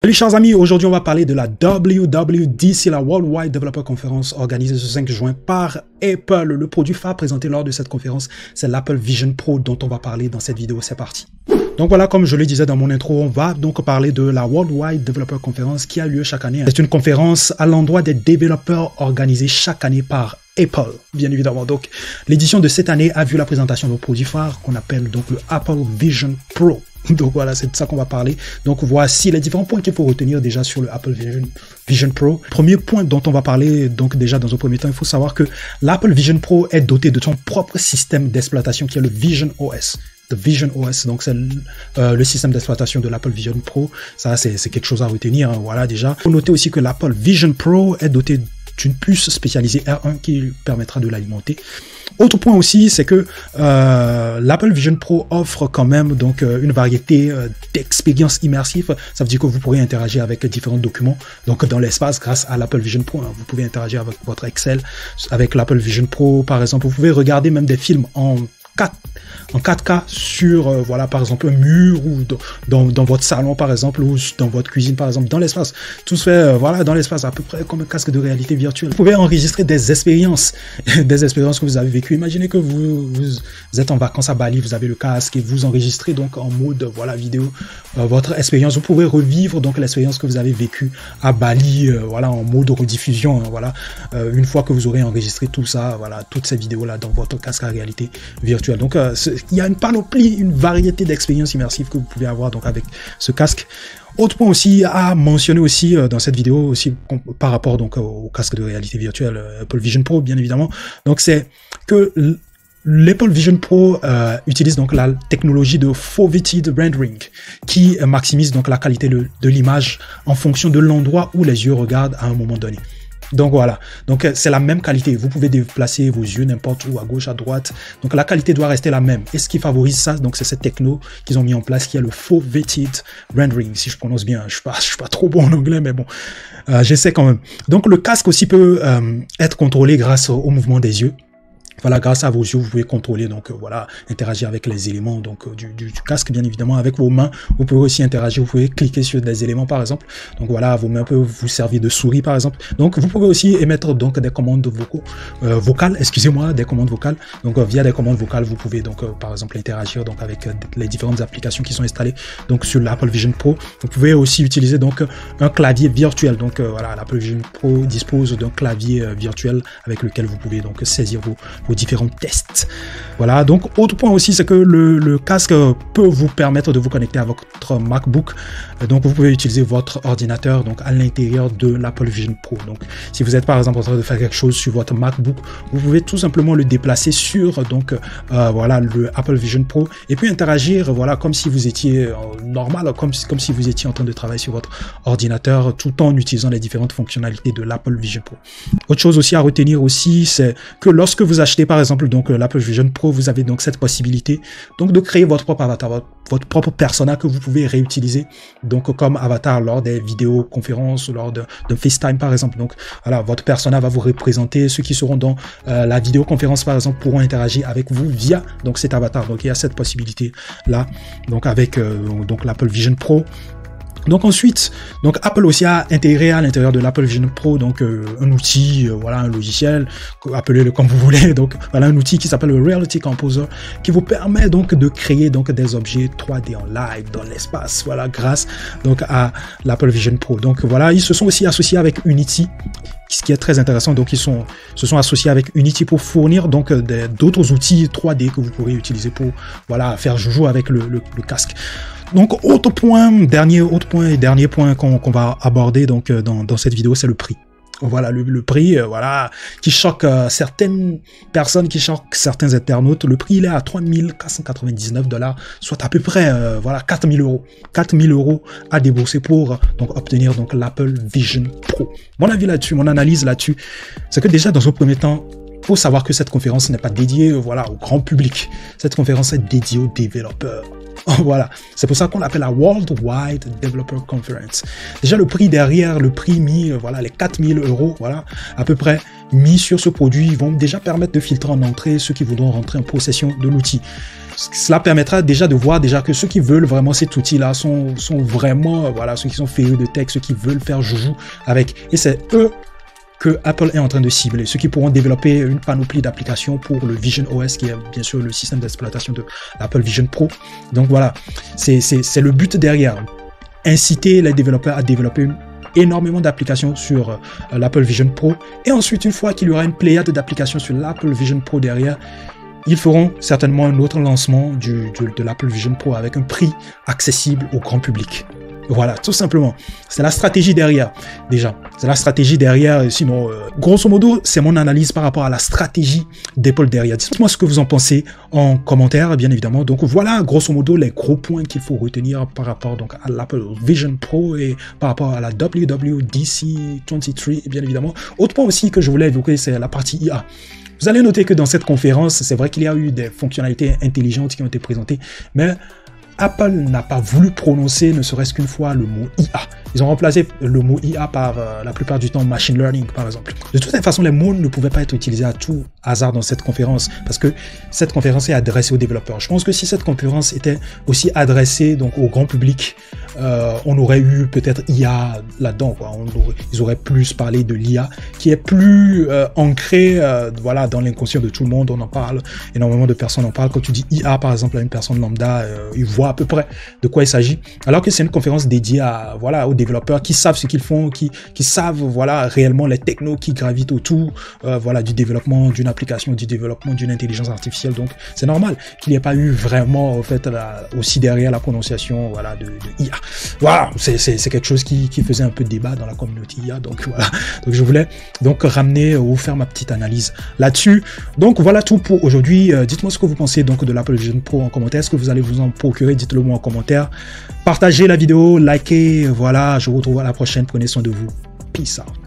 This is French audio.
Salut chers amis, aujourd'hui on va parler de la WWDC, la Worldwide Developer Conference organisée ce 5 juin par Apple. Le produit phare présenté lors de cette conférence, c'est l'Apple Vision Pro dont on va parler dans cette vidéo, c'est parti. Donc voilà, comme je le disais dans mon intro, on va donc parler de la Worldwide Developer Conference qui a lieu chaque année. C'est une conférence à l'endroit des développeurs organisée chaque année par Apple, bien évidemment. Donc l'édition de cette année a vu la présentation de produit phare qu'on appelle donc le Apple Vision Pro. Donc voilà, c'est de ça qu'on va parler. Donc voici les différents points qu'il faut retenir déjà sur le Apple Vision Pro. Premier point dont on va parler, donc déjà dans un premier temps, il faut savoir que l'Apple Vision Pro est doté de son propre système d'exploitation qui est le Vision OS. The Vision OS, donc c'est le système d'exploitation de l'Apple Vision Pro. Ça, c'est quelque chose à retenir, hein, voilà déjà. Il faut noter aussi que l'Apple Vision Pro est doté d'une puce spécialisée R1 qui permettra de l'alimenter. Autre point aussi, c'est que l'Apple Vision Pro offre quand même donc une variété d'expériences immersives. Ça veut dire que vous pourrez interagir avec différents documents donc dans l'espace grâce à l'Apple Vision Pro. Hein. Vous pouvez interagir avec votre Excel, avec l'Apple Vision Pro par exemple. Vous pouvez regarder même des films en 4K sur, voilà, par exemple, un mur ou dans votre salon, par exemple, ou dans votre cuisine, par exemple, dans l'espace. Tout se fait, voilà, dans l'espace, à peu près comme un casque de réalité virtuelle. Vous pouvez enregistrer des expériences que vous avez vécues. Imaginez que vous êtes en vacances à Bali, vous avez le casque et vous enregistrez donc en mode, voilà, vidéo, votre expérience. Vous pouvez revivre donc l'expérience que vous avez vécue à Bali, voilà, en mode rediffusion, hein, voilà, une fois que vous aurez enregistré tout ça, voilà, toutes ces vidéos-là dans votre casque à réalité virtuelle. Donc, il y a une panoplie, une variété d'expériences immersives que vous pouvez avoir donc avec ce casque. Autre point aussi à mentionner aussi dans cette vidéo aussi par rapport donc au casque de réalité virtuelle Apple Vision Pro bien évidemment. Donc c'est que l'Apple Vision Pro utilise donc la technologie de Foveated Rendering qui maximise donc la qualité de l'image en fonction de l'endroit où les yeux regardent à un moment donné. Donc voilà, donc c'est la même qualité. Vous pouvez déplacer vos yeux n'importe où, à gauche, à droite. Donc la qualité doit rester la même. Et ce qui favorise ça, donc c'est cette techno qu'ils ont mis en place, qui est le Foveated Rendering. Si je prononce bien, je suis pas trop bon en anglais, mais bon, j'essaie quand même. Donc le casque aussi peut être contrôlé grâce au mouvement des yeux. Voilà, grâce à vos yeux, vous pouvez contrôler, donc voilà, interagir avec les éléments donc du casque, bien évidemment, avec vos mains. Vous pouvez aussi interagir, vous pouvez cliquer sur des éléments, par exemple. Donc voilà, vos mains peuvent vous servir de souris, par exemple. Donc vous pouvez aussi émettre donc des commandes vocales, excusez-moi, des commandes vocales. Donc via des commandes vocales, vous pouvez donc par exemple interagir donc avec les différentes applications qui sont installées donc sur l'Apple Vision Pro. Vous pouvez aussi utiliser donc un clavier virtuel. Donc voilà, l'Apple Vision Pro dispose d'un clavier virtuel avec lequel vous pouvez donc saisir vos différents tests. Voilà, donc autre point aussi, c'est que le casque peut vous permettre de vous connecter à votre MacBook. Donc vous pouvez utiliser votre ordinateur donc à l'intérieur de l'Apple Vision Pro. Donc si vous êtes par exemple en train de faire quelque chose sur votre MacBook, vous pouvez tout simplement le déplacer sur donc voilà le Apple Vision Pro et puis interagir voilà comme si vous étiez normal, comme si vous étiez en train de travailler sur votre ordinateur tout en utilisant les différentes fonctionnalités de l'Apple Vision Pro. Autre chose aussi à retenir aussi, c'est que lorsque vous achetez par exemple donc l'Apple Vision Pro, vous avez donc cette possibilité donc de créer votre propre avatar, votre propre persona que vous pouvez réutiliser donc comme avatar lors des vidéoconférences, lors de FaceTime par exemple. Donc voilà, votre persona va vous représenter. Ceux qui seront dans la vidéoconférence par exemple pourront interagir avec vous via donc cet avatar. Donc il y a cette possibilité là donc avec donc l'Apple Vision Pro. Donc ensuite, donc Apple aussi a intégré à l'intérieur de l'Apple Vision Pro donc un outil, voilà, un logiciel, appelez-le comme vous voulez. Donc voilà un outil qui s'appelle le Reality Composer qui vous permet donc de créer donc des objets 3D en live dans l'espace. Voilà, grâce donc à l'Apple Vision Pro. Donc voilà, ils se sont aussi associés avec Unity. Ce qui est très intéressant, donc ils se sont associés avec Unity pour fournir donc d'autres outils 3D que vous pourrez utiliser pour voilà faire joujou avec le casque. Donc autre point et dernier point qu'on va aborder donc dans cette vidéo, c'est le prix. Voilà le prix, voilà, qui choque certaines personnes, qui choque certains internautes. Le prix il est à 3 499 $, soit à peu près voilà 4 000 €. 4 000 € à débourser pour donc obtenir donc l'Apple Vision Pro. Mon avis là-dessus, mon analyse là-dessus, c'est que déjà dans un premier temps, faut savoir que cette conférence n'est pas dédiée voilà au grand public. Cette conférence est dédiée aux développeurs. Voilà, c'est pour ça qu'on l'appelle la Worldwide Developer Conference. Déjà le prix derrière, le prix mis, voilà, les 4 000 €, voilà, à peu près, mis sur ce produit vont déjà permettre de filtrer en entrée ceux qui voudront rentrer en possession de l'outil. Cela permettra déjà de voir déjà que ceux qui veulent vraiment cet outil-là sont vraiment, voilà, ceux qui sont férus de tech, ceux qui veulent faire joujou avec. Et c'est eux que Apple est en train de cibler, ceux qui pourront développer une panoplie d'applications pour le Vision OS, qui est bien sûr le système d'exploitation de l'Apple Vision Pro. Donc voilà, c'est le but derrière. Inciter les développeurs à développer énormément d'applications sur l'Apple Vision Pro. Et ensuite, une fois qu'il y aura une pléiade d'applications sur l'Apple Vision Pro derrière, ils feront certainement un autre lancement de l'Apple Vision Pro avec un prix accessible au grand public. Voilà, tout simplement. C'est la stratégie derrière, déjà. C'est la stratégie derrière. Sinon, grosso modo, c'est mon analyse par rapport à la stratégie d'Apple derrière. Dites-moi ce que vous en pensez en commentaire, bien évidemment. Donc voilà, grosso modo, les gros points qu'il faut retenir par rapport donc, à l'Apple Vision Pro et par rapport à la WWDC 23, bien évidemment. Autre point aussi que je voulais évoquer, c'est la partie IA. Vous allez noter que dans cette conférence, c'est vrai qu'il y a eu des fonctionnalités intelligentes qui ont été présentées, mais Apple n'a pas voulu prononcer ne serait-ce qu'une fois le mot IA. Ils ont remplacé le mot IA par la plupart du temps machine learning, par exemple. De toute façon, les mots ne pouvaient pas être utilisés à tout hasard dans cette conférence, parce que cette conférence est adressée aux développeurs. Je pense que si cette conférence était aussi adressée donc au grand public, on aurait eu peut-être IA là-dedans, quoi. Ils auraient plus parlé de l'IA, qui est plus ancré voilà, dans l'inconscient de tout le monde. On en parle, énormément de personnes en parlent. Quand tu dis IA, par exemple, à une personne lambda, il voit à peu près de quoi il s'agit. Alors que c'est une conférence dédiée à, voilà, aux développeurs qui savent ce qu'ils font, qui savent voilà, réellement les technos qui gravitent autour voilà, du développement d'une application, du développement d'une intelligence artificielle. Donc, c'est normal qu'il n'y ait pas eu vraiment, en fait, aussi derrière la prononciation voilà, de IA. Voilà, c'est quelque chose qui faisait un peu de débat dans la communauté IA. Donc, voilà. Donc, je voulais donc ramener ou faire ma petite analyse là-dessus. Donc, voilà tout pour aujourd'hui. Dites-moi ce que vous pensez donc de l'Apple Vision Pro en commentaire. Est-ce que vous allez vous en procurer? Dites-le moi en commentaire. Partagez la vidéo, likez. Voilà, je vous retrouve à la prochaine. Prenez soin de vous. Peace out.